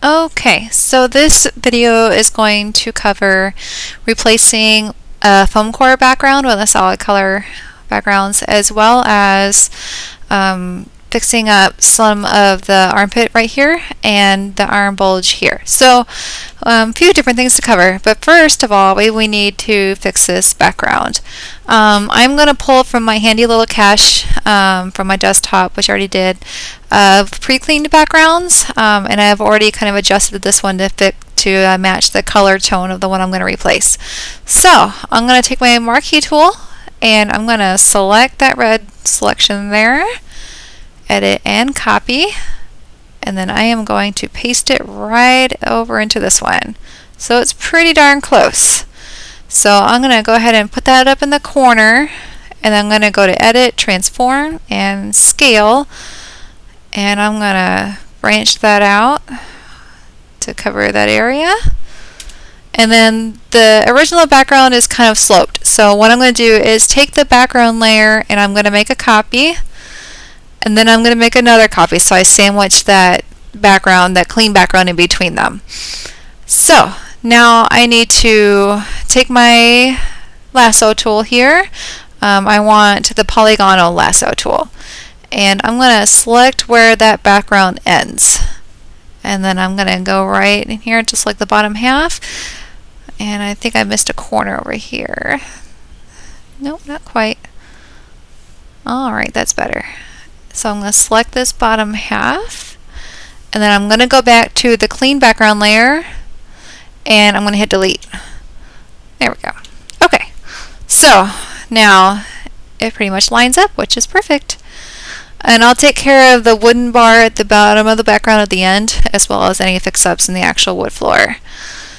Okay, so this video is going to cover replacing a foam core background with a solid color backgrounds, as well as fixing up some of the armpit right here and the arm bulge here. So a few different things to cover, but first of all we need to fix this background. I'm going to pull from my handy little cache from my desktop, which I already did, of pre-cleaned backgrounds, and I've already kind of adjusted this one to match the color tone of the one I'm going to replace. So I'm going to take my marquee tool and I'm going to select that red selection there, edit and copy, and then I am going to paste it right over into this one. So it's pretty darn close. So I'm going to go ahead and put that up in the corner, and I'm going to go to Edit, Transform, and Scale, and I'm going to branch that out to cover that area. And then the original background is kind of sloped. So what I'm going to do is take the background layer and I'm going to make a copy, and then I'm going to make another copy. So I sandwich that background, that clean background, in between them. So now I need to take my lasso tool here. I want the polygonal lasso tool, and I'm going to select where that background ends, and then I'm going to go right in here to select the bottom half, and I think I missed a corner over here. Nope, not quite. Alright, that's better. So I'm going to select this bottom half, and then I'm going to go back to the clean background layer, and I'm going to hit delete. There we go. Okay, so now it pretty much lines up, which is perfect. And I'll take care of the wooden bar at the bottom of the background at the end, as well as any fix-ups in the actual wood floor.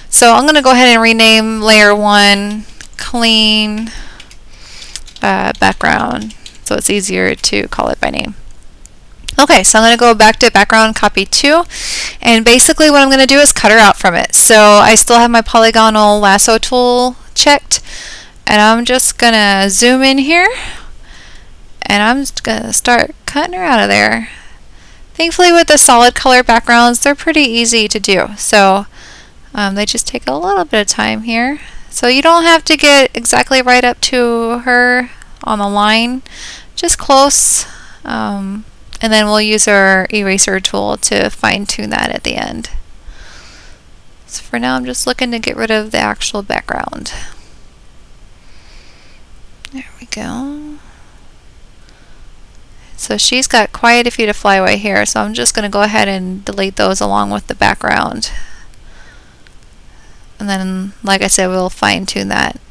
So I'm going to go ahead and rename layer 1 clean background, so it's easier to call it by name. Okay, so I'm going to go back to background, copy 2, and basically what I'm going to do is cut her out from it. So I still have my polygonal lasso tool checked, and I'm just going to zoom in here, and I'm just going to start cutting her out of there. Thankfully with the solid color backgrounds, they're pretty easy to do. So they just take a little bit of time here. So you don't have to get exactly right up to her on the line, just close. And then we'll use our eraser tool to fine-tune that at the end. So for now I'm just looking to get rid of the actual background. There we go. So she's got quite a feet of flyaway here, so I'm just going to go ahead and delete those along with the background. And then, like I said, we'll fine-tune that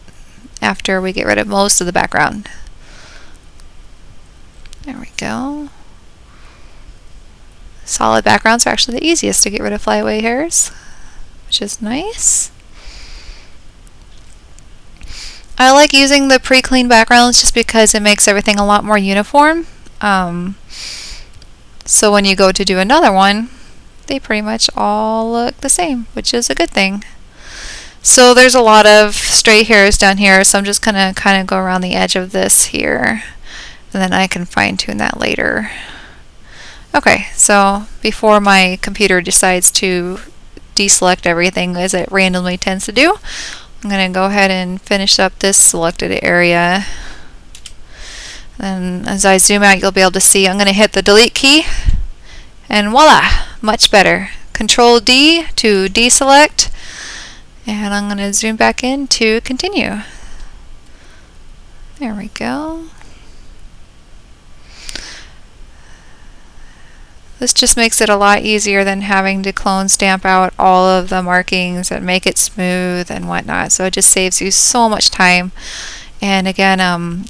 after we get rid of most of the background. There we go. Solid backgrounds are actually the easiest to get rid of flyaway hairs, which is nice. I like using the pre-cleaned backgrounds just because it makes everything a lot more uniform. So when you go to do another one, they pretty much all look the same, which is a good thing. So there's a lot of stray hairs down here, so I'm just going to kind of go around the edge of this here, and then I can fine-tune that later. Okay, so before my computer decides to deselect everything as it randomly tends to do, I'm going to go ahead and finish up this selected area. And as I zoom out, you'll be able to see I'm going to hit the delete key, and voila, much better. Control D to deselect, and I'm going to zoom back in to continue. There we go. This just makes it a lot easier than having to clone stamp out all of the markings and make it smooth and whatnot. So it just saves you so much time. And again,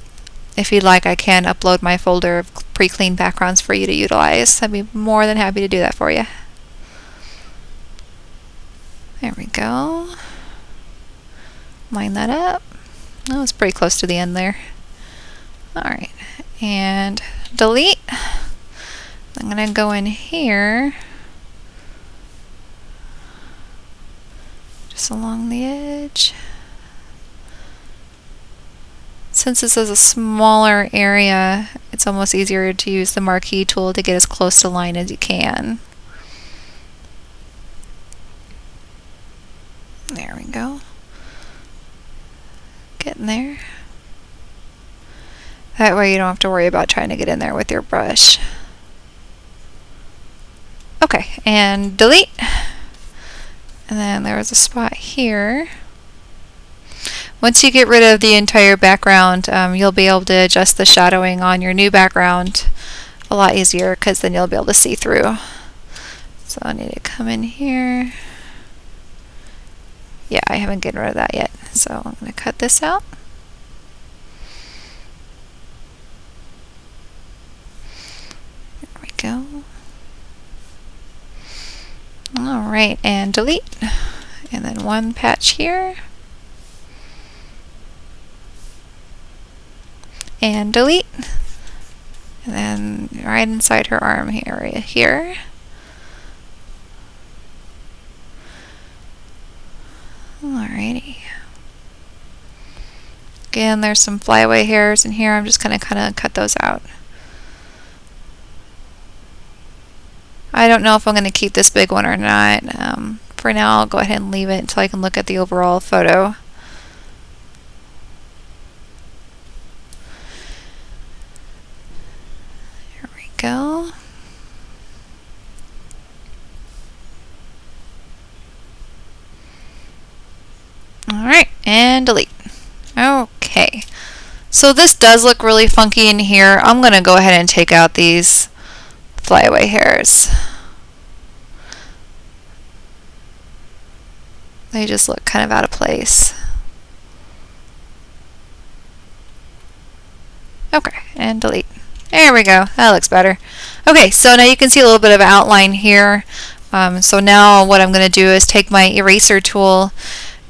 if you'd like, I can upload my folder of pre-cleaned backgrounds for you to utilize. I'd be more than happy to do that for you. There we go. Line that up. Oh, it's pretty close to the end there. Alright, and delete. I'm going to go in here, just along the edge. Since this is a smaller area, it's almost easier to use the marquee tool to get as close to line as you can. There we go. Getting there. That way you don't have to worry about trying to get in there with your brush. Okay, and delete. And then there was a spot here. Once you get rid of the entire background, you'll be able to adjust the shadowing on your new background a lot easier, because then you'll be able to see through. So I need to come in here. Yeah, I haven't gotten rid of that yet. So I'm going to cut this out. There we go. Alright, and delete. And then one patch here. And delete. And then right inside her arm area here. Alrighty. Again, there's some flyaway hairs in here. I'm just going to kind of cut those out. I don't know if I'm going to keep this big one or not. For now, I'll go ahead and leave it until I can look at the overall photo. There we go. Alright, and delete. Okay. So this does look really funky in here. I'm going to go ahead and take out these flyaway hairs. They just look kind of out of place. Okay, and delete. There we go. That looks better. Okay, so now you can see a little bit of outline here. So now what I'm going to do is take my eraser tool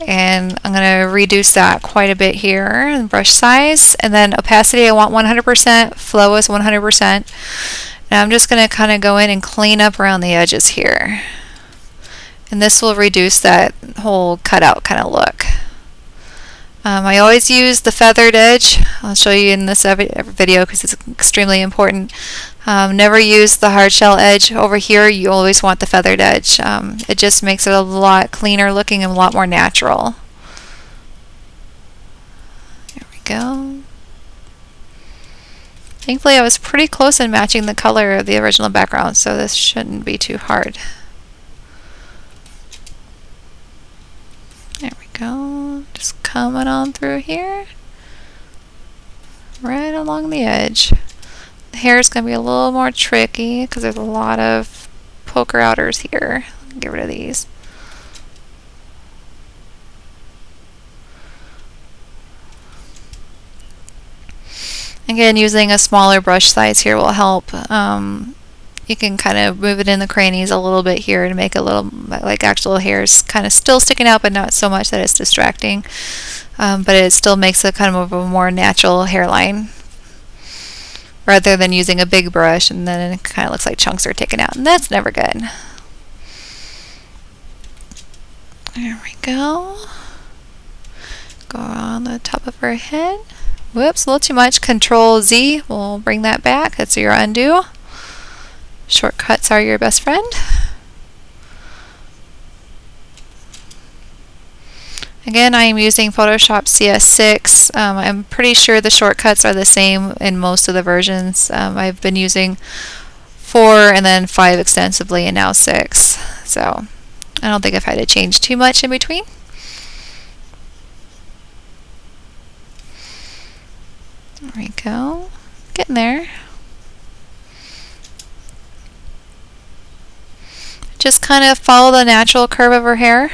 and I'm going to reduce that quite a bit here, and brush size, and then opacity I want 100%, flow is 100%, and I'm just going to kind of go in and clean up around the edges here, and this will reduce that whole cutout kind of look. I always use the feathered edge. I'll show you in this video because it's extremely important. Never use the hard shell edge over here. You always want the feathered edge. It just makes it a lot cleaner looking and a lot more natural. There we go. Thankfully I was pretty close in matching the color of the original background, so this shouldn't be too hard. There we go. Just coming on through here. Right along the edge. The hair is going to be a little more tricky because there's a lot of poker outers here. Get rid of these. Again, using a smaller brush size here will help. You can kind of move it in the crannies a little bit here to make it a little like actual hairs kind of still sticking out, but not so much that it's distracting. But it still makes it kind of a more natural hairline, rather than using a big brush and then it kind of looks like chunks are taken out, and that's never good. There we go. Go on the top of her head. Whoops, a little too much. Control Z will bring that back. That's your undo. Shortcuts are your best friend. Again, I am using Photoshop CS6. I'm pretty sure the shortcuts are the same in most of the versions. I've been using 4 and then 5 extensively, and now 6. So I don't think I've had to change too much in between. There we go. Getting there. Just kind of follow the natural curve of her hair.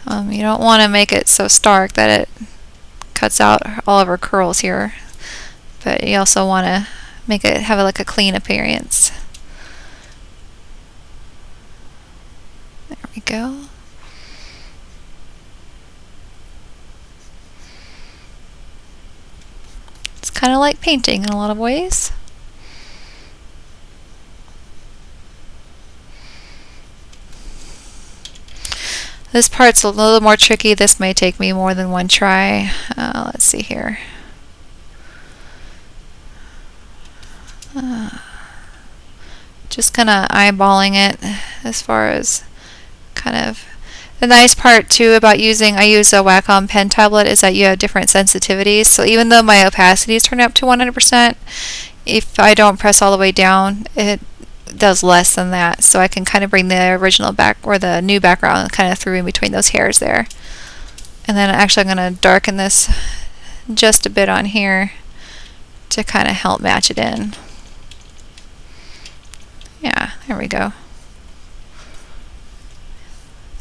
You don't want to make it so stark that it cuts out all of her curls here, but you also want to make it have like a clean appearance. There we go. It's kind of like painting in a lot of ways. This part's a little more tricky. This may take me more than one try. Let's see here. Just kind of eyeballing it as far as kind of The nice part too about I use a Wacom pen tablet is that you have different sensitivities. So even though my opacity is turned up to 100%, if I don't press all the way down, it does less than that. So I can kind of bring the original back or the new background kind of through in between those hairs there. And then actually I'm going to darken this just a bit on here to kind of help match it in. Yeah, there we go.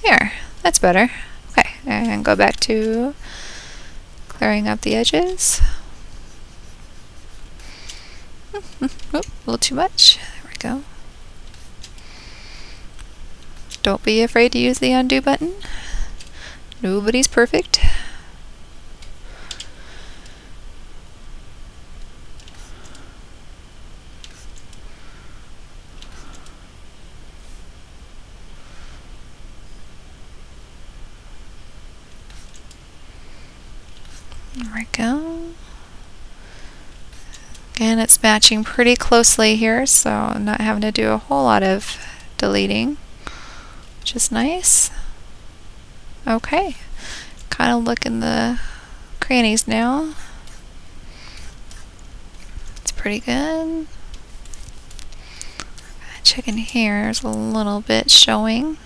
There, that's better. Okay, and go back to clearing up the edges. Oop, a little too much. There we go. Don't be afraid to use the undo button. Nobody's perfect. There we go. Again, it's matching pretty closely here, so I'm not having to do a whole lot of deleting, which is nice. Okay, kind of look in the crannies now. It's pretty good. Check in here, there's a little bit showing.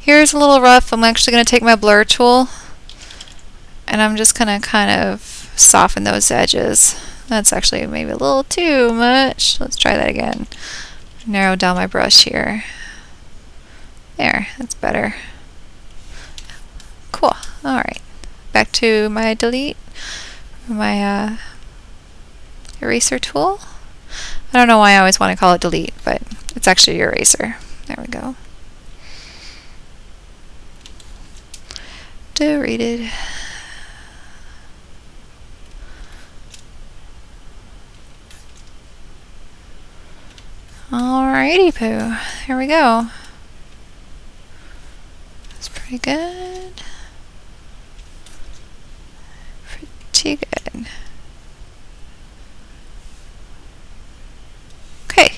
Here's a little rough. I'm actually going to take my blur tool and I'm just going to kind of soften those edges. That's actually maybe a little too much. Let's try that again. Narrow down my brush here. There, that's better. Cool. Alright. Back to my delete. My eraser tool. I don't know why I always want to call it delete, but it's actually your eraser. There we go. Deleted. Alrighty poo. Here we go. That's pretty good. Pretty good. Okay.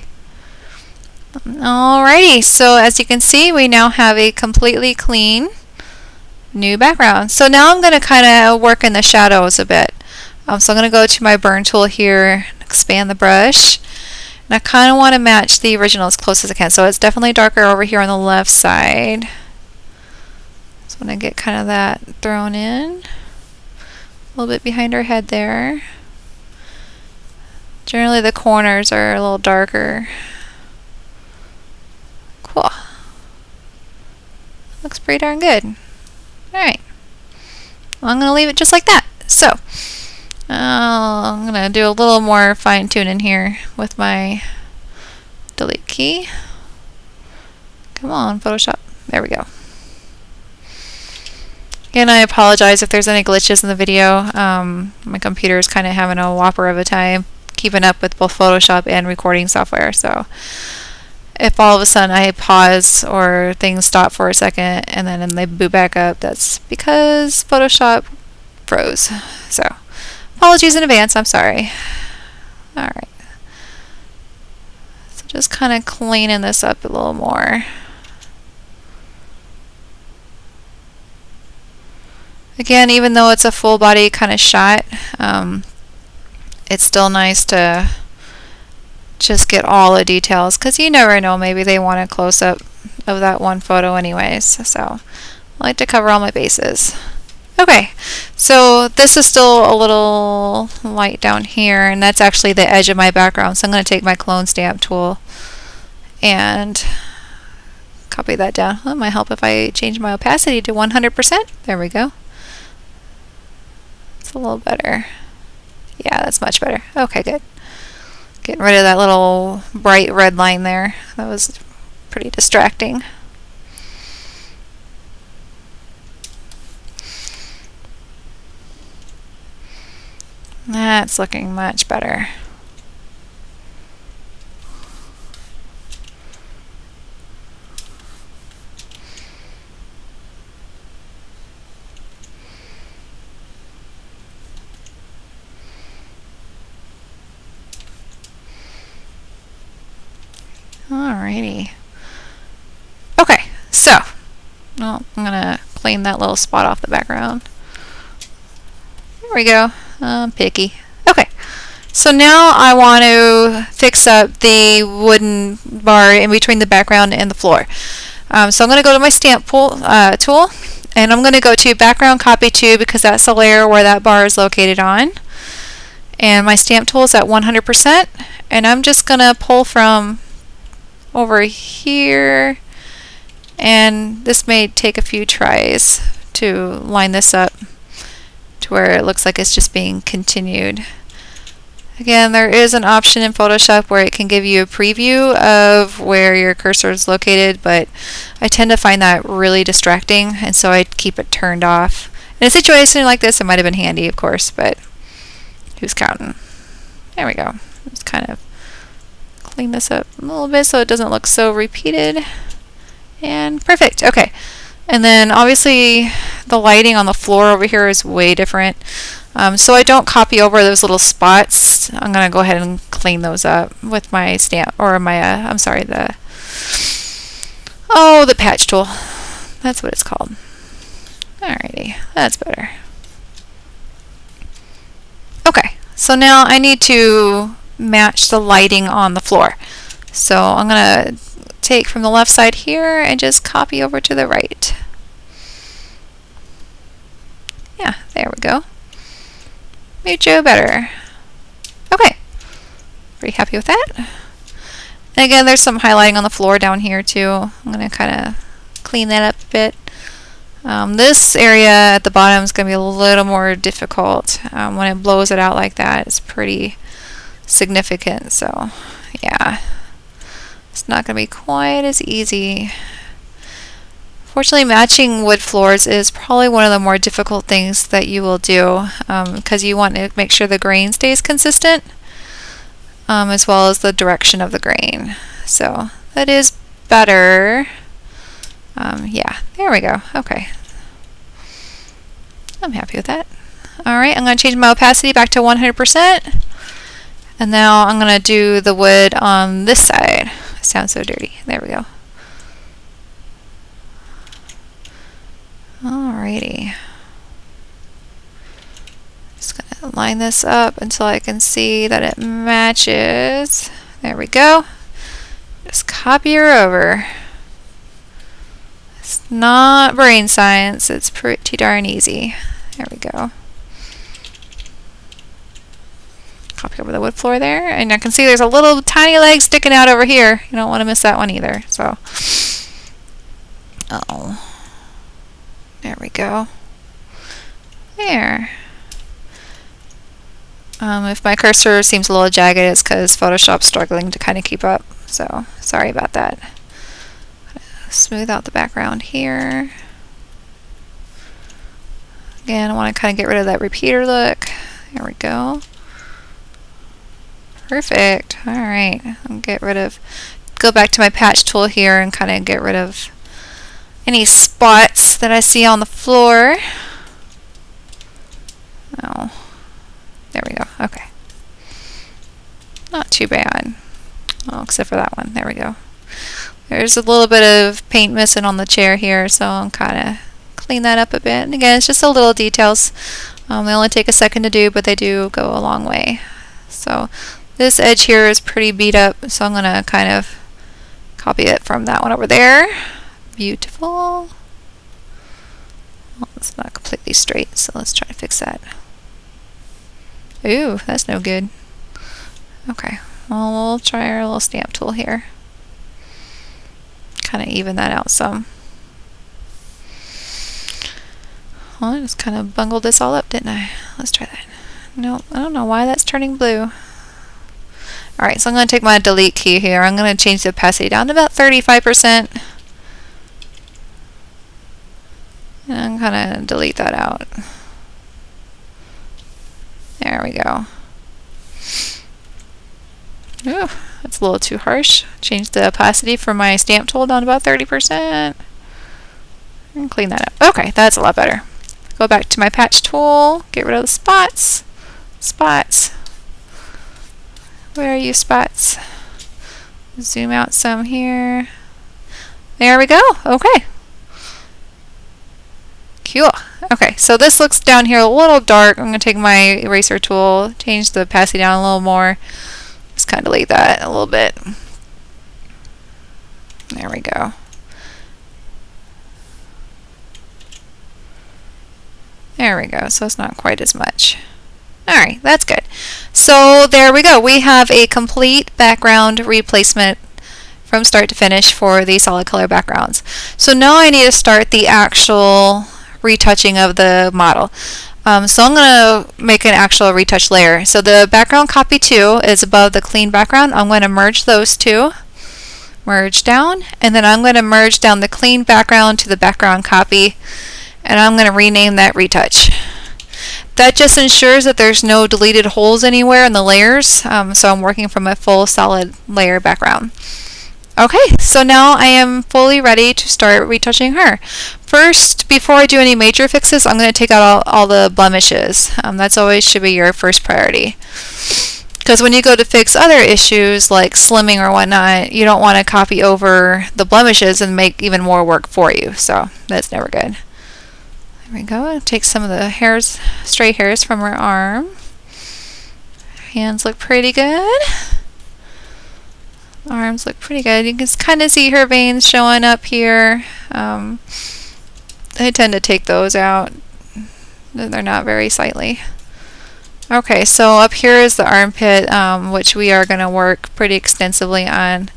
Alrighty, so as you can see, we now have a completely clean new background. So now I'm going to kind of work in the shadows a bit. So I'm going to go to my burn tool here, expand the brush, and I kind of want to match the original as close as I can. So it's definitely darker over here on the left side. So I'm going to get kind of that thrown in, a little bit behind her head there. Generally the corners are a little darker. Cool. Looks pretty darn good. Alright, well, I'm going to leave it just like that. So, I'm going to do a little more fine tuning here with my delete key. Come on, Photoshop. There we go. Again, I apologize if there's any glitches in the video. My computer is kind of having a whopper of a time keeping up with both Photoshop and recording software, so if all of a sudden I pause or things stop for a second and then they boot back up, that's because Photoshop froze. So, apologies in advance, I'm sorry. Alright. So just kind of cleaning this up a little more. Again, even though it's a full body kind of shot, it's still nice to just get all the details, because you never know, maybe they want a close-up of that one photo anyways, so I like to cover all my bases. Okay, so this is still a little light down here, and that's actually the edge of my background, so I'm going to take my clone stamp tool and copy that down. Well, it might help if I change my opacity to 100%. There we go. It's a little better. Yeah, that's much better. Okay, good. Getting rid of that little bright red line there. That was pretty distracting. That's looking much better. Alrighty. Okay, so well, I'm gonna clean that little spot off the background. There we go. I'm picky. Okay, so now I want to fix up the wooden bar in between the background and the floor. So I'm going to go to my stamp tool, and I'm going to go to background copy to because that's the layer where that bar is located on. And my stamp tool is at 100%, and I'm just going to pull from over here, and this may take a few tries to line this up to where it looks like it's just being continued. Again, there is an option in Photoshop where it can give you a preview of where your cursor is located, but I tend to find that really distracting, and so I keep it turned off. In a situation like this, it might have been handy, of course, but who's counting? There we go. Just kind of clean this up a little bit so it doesn't look so repeated. And perfect. Okay. And then obviously the lighting on the floor over here is way different. So I don't copy over those little spots. I'm going to go ahead and clean those up with my stamp, or my, I'm sorry, the patch tool. That's what it's called. Alrighty, that's better. Okay, so now I need to match the lighting on the floor. So I'm going to take from the left side here and just copy over to the right. Yeah, there we go. Made Joe better. Okay, pretty happy with that. And again, there's some highlighting on the floor down here too. I'm going to kind of clean that up a bit. This area at the bottom is going to be a little more difficult. When it blows it out like that, it's pretty significant. So yeah, it's not going to be quite as easy. Fortunately, matching wood floors is probably one of the more difficult things that you will do because you want to make sure the grain stays consistent as well as the direction of the grain. So that is better. Yeah, there we go. Okay. I'm happy with that. Alright, I'm going to change my opacity back to 100%. And now I'm going to do the wood on this side. It sounds so dirty. There we go. Alrighty. Just going to line this up until I can see that it matches. There we go. Just copy her over. It's not brain science, it's pretty darn easy. There we go. Copy over the wood floor there, and I can see there's a little tiny leg sticking out over here. You don't want to miss that one either. So, there we go. There. If my cursor seems a little jagged, it's because Photoshop's struggling to kind of keep up. So, sorry about that. Smooth out the background here. Again, I want to kind of get rid of that repeater look. There we go. Perfect. Alright. Go back to my patch tool here and kind of get rid of any spots that I see on the floor. Oh. There we go. Okay. Not too bad. Oh, except for that one. There we go. There's a little bit of paint missing on the chair here, so I'm kind of clean that up a bit. And again, it's just a little details. They only take a second to do, but they do go a long way. So this edge here is pretty beat up, so I'm going to kind of copy it from that one over there. Beautiful. Well, it's not completely straight, so let's try to fix that. Ooh, that's no good. Okay, well, we'll try our little stamp tool here. Kind of even that out some. Well, I just kind of bungled this all up, didn't I? Let's try that. No, I don't know why that's turning blue. Alright, so I'm going to take my delete key here. I'm going to change the opacity down to about 35%. And I'm going to delete that out. There we go. Ooh, that's a little too harsh. Change the opacity for my stamp tool down to about 30%. And clean that up. Okay, that's a lot better. Go back to my patch tool, get rid of the spots. Spots. Where are you, spots? Zoom out some here. There we go. Okay. Cool. Okay, so this looks down here a little dark. I'm going to take my eraser tool, change the opacity down a little more. Just kind of delete that a little bit. There we go. There we go. So it's not quite as much. Alright, that's good. So there we go. We have a complete background replacement from start to finish for the solid color backgrounds. So now I need to start the actual retouching of the model. So I'm going to make an actual retouch layer. So the background copy 2 is above the clean background. I'm going to merge those two. Merge down, and then I'm going to merge down the clean background to the background copy, and I'm going to rename that retouch. That just ensures that there's no deleted holes anywhere in the layers, so I'm working from a full solid layer background. Okay, so now I am fully ready to start retouching her. First, before I do any major fixes, I'm going to take out all the blemishes. That's always should be your first priority. Because when you go to fix other issues like slimming or whatnot, you don't want to copy over the blemishes and make even more work for you. So that's never good. There we go. Take some of the hairs, stray hairs from her arm. Hands look pretty good. Arms look pretty good. You can kind of see her veins showing up here. I tend to take those out. They're not very sightly. Okay, so up here is the armpit, which we are going to work pretty extensively on.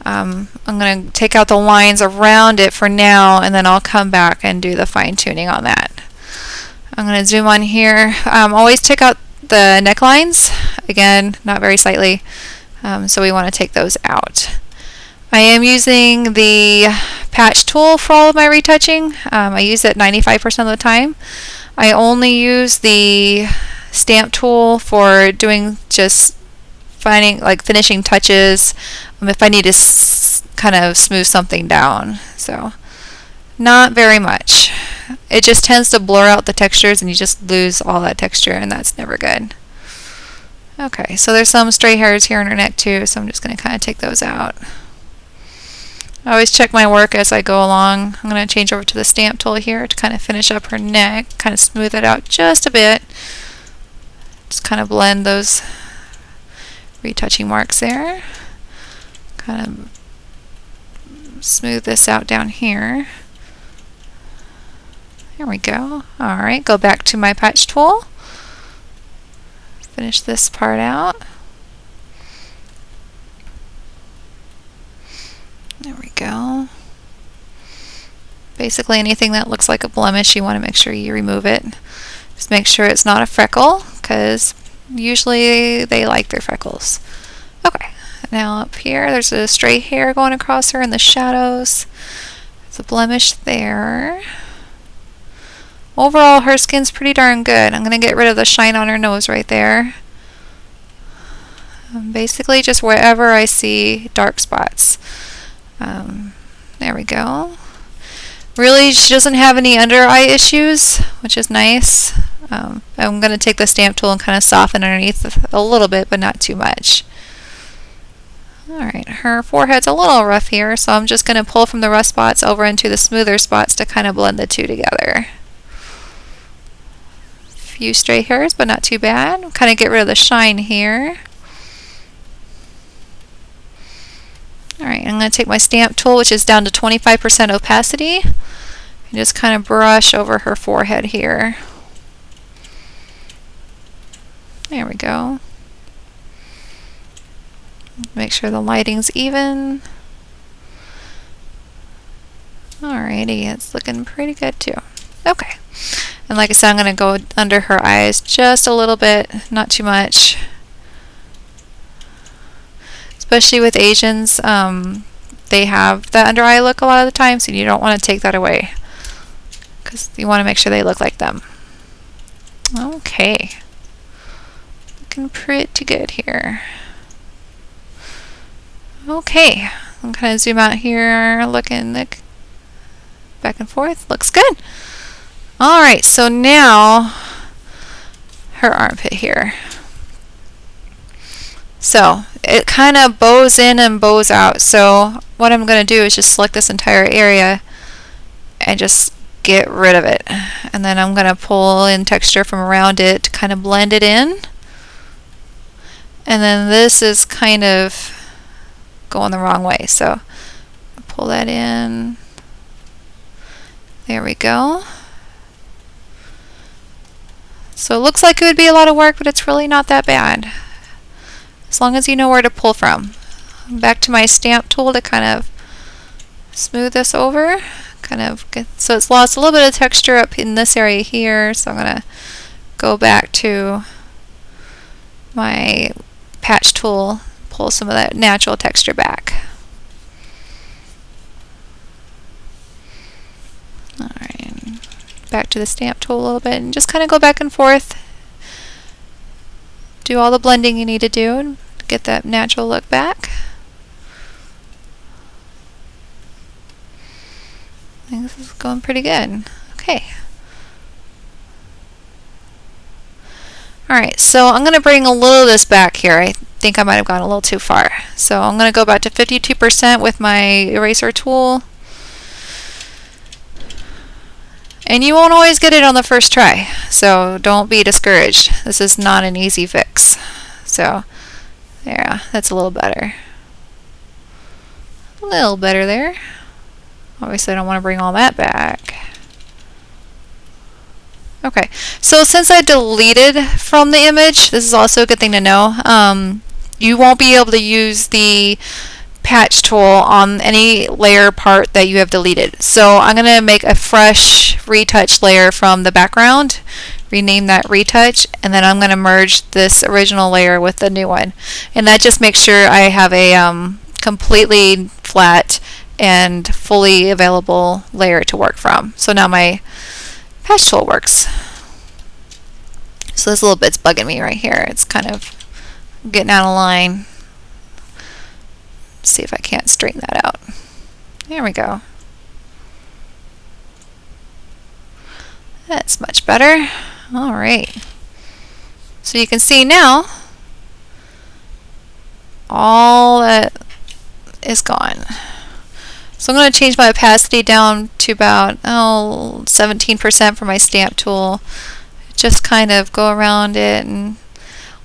I'm going to take out the lines around it for now, and then I'll come back and do the fine-tuning on that. I'm going to zoom on here. Always take out the necklines. Again, not very sightly, so we want to take those out. I am using the patch tool for all of my retouching. I use it 95% of the time. I only use the stamp tool for doing just finishing touches if I need to kind of smooth something down. So not very much. It just tends to blur out the textures and you just lose all that texture, and that's never good. Okay, so there's some stray hairs here on her neck too, so I'm just going to kind of take those out. I always check my work as I go along. I'm going to change over to the stamp tool here to kind of finish up her neck, kind of smooth it out just a bit. Just kind of blend those retouching marks there. Kind of smooth this out down here. There we go. Alright, go back to my patch tool. Finish this part out. There we go. Basically anything that looks like a blemish, you want to make sure you remove it. Just make sure it's not a freckle, because usually they like their freckles. Okay, now up here there's a stray hair going across her in the shadows. There's a blemish there. Overall, her skin's pretty darn good. I'm going to get rid of the shine on her nose right there. Basically just wherever I see dark spots. There we go. Really, she doesn't have any under eye issues, which is nice. I'm going to take the stamp tool and kind of soften underneath a little bit, but not too much. Alright, her forehead's a little rough here, so I'm just going to pull from the rough spots over into the smoother spots to kind of blend the two together. Few stray hairs, but not too bad. Kind of get rid of the shine here. Alright, I'm going to take my stamp tool, which is down to 25% opacity, and just kind of brush over her forehead here. There we go. Make sure the lighting's even. Alrighty, it's looking pretty good too. Okay. And like I said, I'm going to go under her eyes just a little bit, not too much. Especially with Asians, they have the under eye look a lot of the time, so you don't want to take that away, because you want to make sure they look like them. Okay. Looking pretty good here. Okay. I'm kind of zoom out here, looking back and forth. Looks good. Alright, so now her armpit here. So it kind of bows in and bows out. So what I'm going to do is just select this entire area and just get rid of it. And then I'm going to pull in texture from around it to kind of blend it in. And then this is kind of going the wrong way. So pull that in. There we go. So it looks like it would be a lot of work, but it's really not that bad, as long as you know where to pull from. Back to my stamp tool to kind of smooth this over, so it's lost a little bit of texture up in this area here. So I'm going to go back to my patch tool, pull some of that natural texture back. Alright, back to the stamp tool a little bit and just kind of go back and forth. Do all the blending you need to do and get that natural look back. I think this is going pretty good. Okay. Alright, so I'm going to bring a little of this back here. I think I might have gone a little too far. So I'm going to go back to 52% with my eraser tool. And you won't always get it on the first try, so don't be discouraged. This is not an easy fix. So, yeah, that's a little better. A little better there. Obviously, I don't want to bring all that back. Okay, so since I deleted from the image, this is also a good thing to know. You won't be able to use the patch tool on any layer part that you have deleted. So I'm going to make a fresh retouch layer from the background, rename that retouch, and then I'm going to merge this original layer with the new one. And that just makes sure I have a completely flat and fully available layer to work from. So now my patch tool works. So this little bit's bugging me right here. It's kind of getting out of line. See if I can't straighten that out. There we go. That's much better. Alright. So you can see now all that is gone. So I'm going to change my opacity down to about 17% for my stamp tool. Just kind of go around it and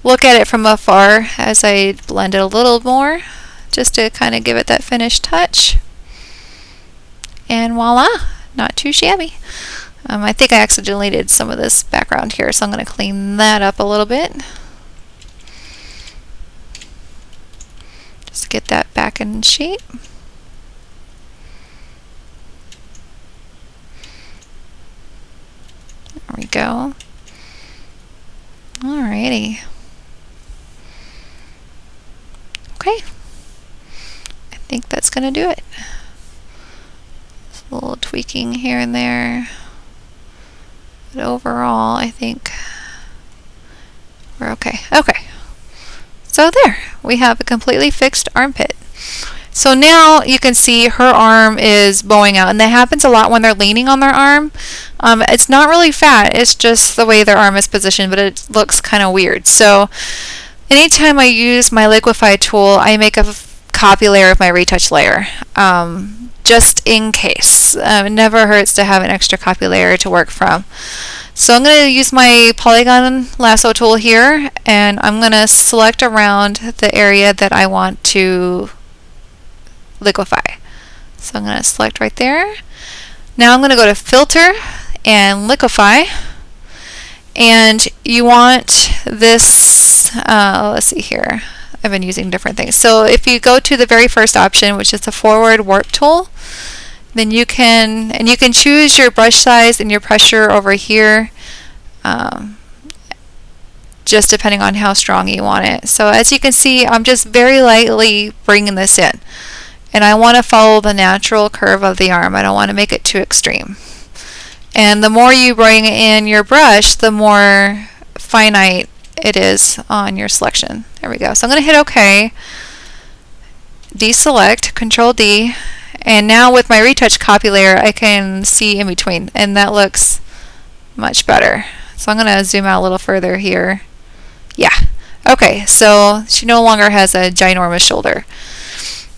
look at it from afar as I blend it a little more, just to kind of give it that finished touch. And voila, not too shabby. I think I accidentally deleted some of this background here, so I'm going to clean that up a little bit. Just get that back in shape. There we go. Alrighty. Okay. I think that's going to do it. Just a little tweaking here and there. But overall, I think we're okay. Okay. So there, we have a completely fixed armpit. So now you can see her arm is bowing out, and that happens a lot when they're leaning on their arm. It's not really fat, it's just the way their arm is positioned, but it looks kind of weird. So anytime I use my Liquify tool, I make a copy layer of my retouch layer, just in case. It never hurts to have an extra copy layer to work from. So I'm going to use my polygon lasso tool here, and I'm going to select around the area that I want to liquify. So I'm going to select right there. Now I'm going to go to Filter and Liquify, and you want this, let's see here, I've been using different things. So if you go to the very first option, which is the forward warp tool, then you can choose your brush size and your pressure over here, just depending on how strong you want it. So as you can see, I'm just very lightly bringing this in, and I want to follow the natural curve of the arm. I don't want to make it too extreme. And the more you bring in your brush, the more finite it is on your selection. There we go. So I'm going to hit OK, deselect, Control D, and now with my retouch copy layer, I can see in between, and that looks much better. So I'm going to zoom out a little further here. Yeah. Okay. Okay, so she no longer has a ginormous shoulder.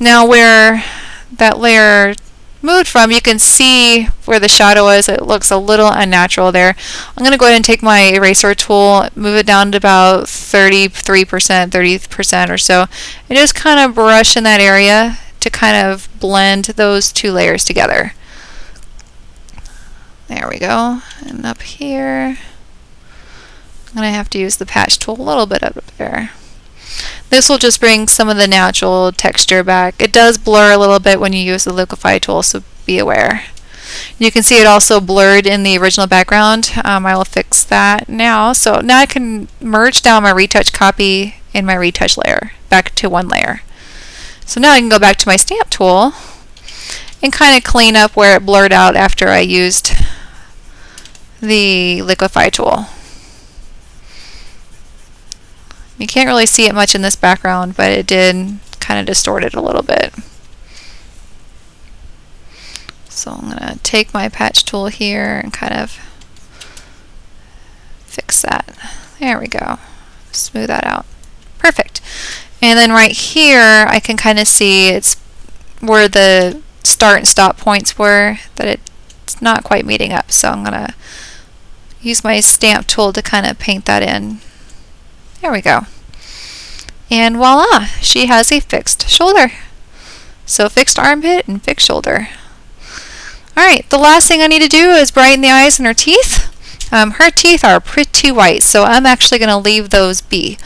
Now where that layer moved from, you can see where the shadow is. It looks a little unnatural there. I'm going to go ahead and take my eraser tool, move it down to about 33%, 30% or so, and just kind of brush in that area to kind of blend those two layers together. There we go. And up here, I'm going to have to use the patch tool a little bit up there. This will just bring some of the natural texture back. It does blur a little bit when you use the Liquify tool, so be aware. You can see it also blurred in the original background. I will fix that now. So now I can merge down my retouch copy and my retouch layer back to one layer. So now I can go back to my stamp tool and kind of clean up where it blurred out after I used the Liquify tool. You can't really see it much in this background, but it did kind of distort it a little bit. So I'm going to take my patch tool here and kind of fix that. There we go. Smooth that out. Perfect. And then right here, I can kind of see it's where the start and stop points were, that it's not quite meeting up. So I'm going to use my stamp tool to kind of paint that in. There we go. And voila, she has a fixed shoulder. So fixed armpit and fixed shoulder. Alright, the last thing I need to do is brighten the eyes and her teeth. Her teeth are pretty white, so I'm actually going to leave those be.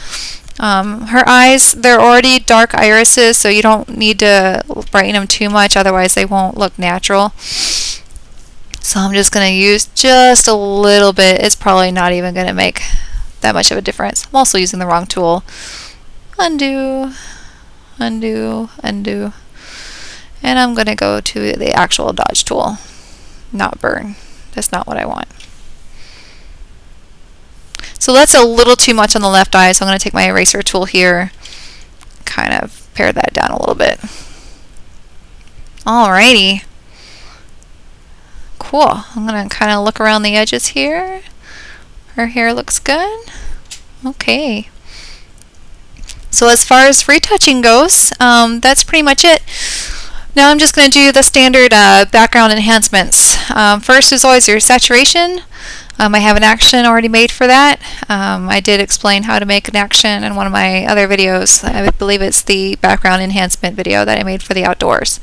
Her eyes, they're already dark irises, so you don't need to brighten them too much, otherwise they won't look natural. So I'm just going to use just a little bit. It's probably not even going to make that much of a difference. I'm also using the wrong tool. Undo, undo, undo. And I'm going to go to the actual dodge tool, not burn. That's not what I want. So that's a little too much on the left eye, so I'm going to take my eraser tool here, kind of pare that down a little bit. Alrighty. Cool. I'm going to kind of look around the edges here. Her hair looks good. Okay. So as far as retouching goes, that's pretty much it. Now I'm just going to do the standard background enhancements. First is always your saturation. I have an action already made for that. I did explain how to make an action in one of my other videos. I believe it's the background enhancement video that I made for the outdoors.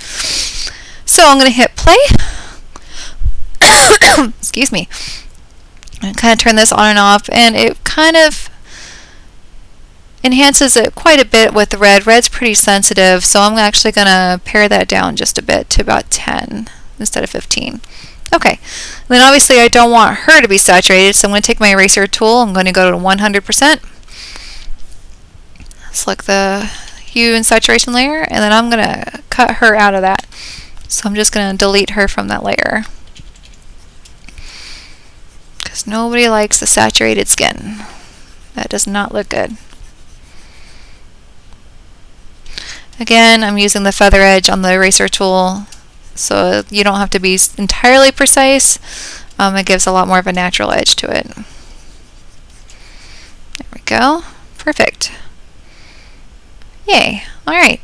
So I'm going to hit play. Excuse me. And kind of turn this on and off, and it kind of enhances it quite a bit with the red. Red's pretty sensitive, so I'm actually going to pare that down just a bit to about 10 instead of 15. Okay, then obviously I don't want her to be saturated, so I'm going to take my eraser tool. I'm going to go to 100%. Select the hue and saturation layer, and then I'm going to cut her out of that. So I'm just going to delete her from that layer, because nobody likes the saturated skin. That does not look good. Again, I'm using the feather edge on the eraser tool, so you don't have to be entirely precise. It gives a lot more of a natural edge to it. There we go. Perfect. Yay. Alright.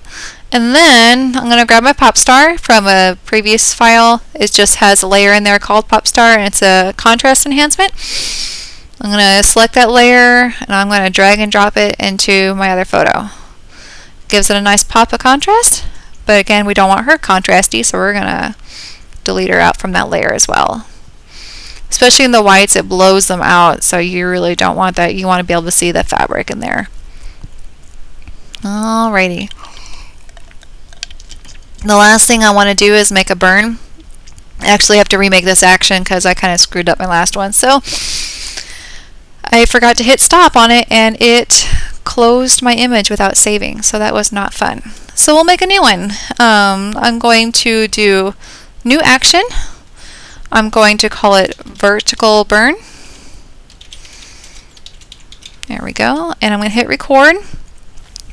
And then I'm going to grab my pop star from a previous file. It just has a layer in there called pop star, and it's a contrast enhancement. I'm going to select that layer, and I'm going to drag and drop it into my other photo. Gives it a nice pop of contrast, but again, we don't want her contrasty, so we're going to delete her out from that layer as well. Especially in the whites, it blows them out, so you really don't want that. You want to be able to see the fabric in there. Alrighty. The last thing I want to do is make a burn. I actually have to remake this action because I kind of screwed up my last one. So I forgot to hit stop on it, and it closed my image without saving, so that was not fun. So we'll make a new one. I'm going to do new action. I'm going to call it vertical burn. There we go. And I'm going to hit record.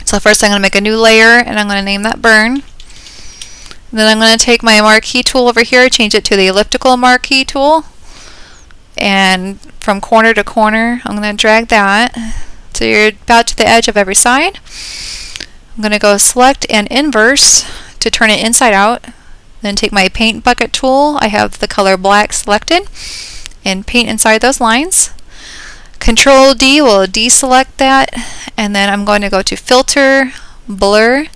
So first I'm going to make a new layer, and I'm going to name that burn. Then I'm going to take my marquee tool over here, change it to the elliptical marquee tool, and from corner to corner I'm going to drag that So you're about to the edge of every side. I'm going to go select and inverse to turn it inside out. Then take my paint bucket tool. I have the color black selected and paint inside those lines. Control D will deselect that, and then I'm going to go to Filter, Blur,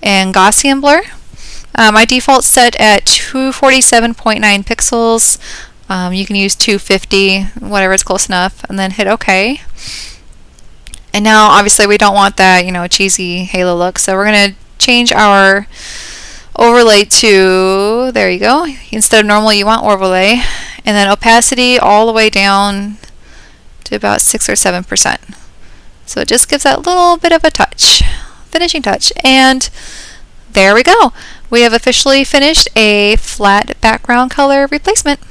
and Gaussian Blur. My default set at 247.9 pixels. You can use 250, whatever is close enough, and then hit OK. And now obviously we don't want that, cheesy halo look, so we're going to change our overlay to, there you go. Instead of normal, you want overlay, and then opacity all the way down to about 6 or 7%. So it just gives that little bit of a touch, finishing touch, and there we go. We have officially finished a flat background color replacement.